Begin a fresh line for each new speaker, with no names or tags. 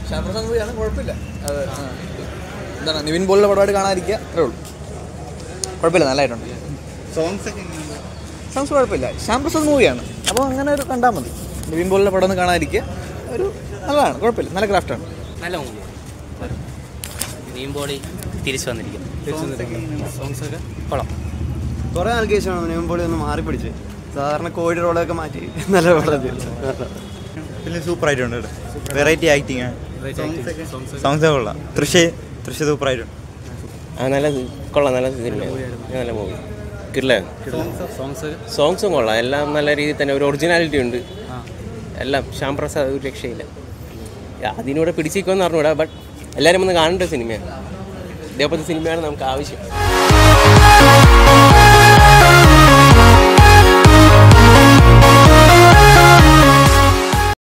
ശ്യാംപ്രസാദ് മൂവിയാണ്, കുഴപ്പമില്ല. അത് എന്താണ് നിവിൻ പോളിയുടെ പടമായിട്ട് കാണാതിരിക്കുക, അത്രേ ഉള്ളൂ. കുഴപ്പമില്ല, നല്ലതായിട്ടുണ്ട്. സോങ്സ് കുഴപ്പമില്ല. ശ്യാംപ്രസാദ് മൂവിയാണ്, അപ്പോൾ അങ്ങനെ ഒരു കണ്ടാൽ മതി. നിവിൻ പോളിയുടെ പടം ഒന്ന് കാണാതിരിക്കുക, ഒരു നല്ലതാണ്, കുഴപ്പമില്ല, നല്ല ക്രാഫ്റ്റാണ്.
നല്ല മൂവി. നിവിൻ പോളി തിരിച്ചു വന്നിരിക്കും. സോങ്സൊക്കെ കൊള്ളാം.
കുറേ ആൾക്ക് ശേഷമാണ് നിവിൻ പോളി ഒന്ന് മാറിപ്പിടിച്ച്. സാധാരണ കോഴി റോളൊക്കെ മാറ്റി നല്ല പടത്തിൽ
പിന്നെ സൂപ്പറായിട്ടുണ്ട്. വെറൈറ്റി ആക്ടിങ് ആണ്. സോങ്സ് കൊള്ളാം. തൃശ്ശ സൂപ്പറായിട്ടുണ്ട്.
നല്ല കൊള്ളാം, നല്ല സിനിമയാണ്, നല്ല മൂവി. കിർലാണ്. സോങ്സും കൊള്ളാം, എല്ലാം നല്ല രീതിയിൽ തന്നെ ഒരു ഒറിജിനാലിറ്റി ഉണ്ട്. എല്ലാം ശ്യാംപ്രസാദ് ഒരു രക്ഷയില്ല. അതിനൂടെ പിടിച്ചിരിക്കുമെന്ന് പറഞ്ഞുകൂടാ, ബട്ട് എല്ലാവരും ഒന്ന് കാണേണ്ട സിനിമയാണ്. ഇതേപോലത്തെ സിനിമയാണ് നമുക്ക് ആവശ്യം.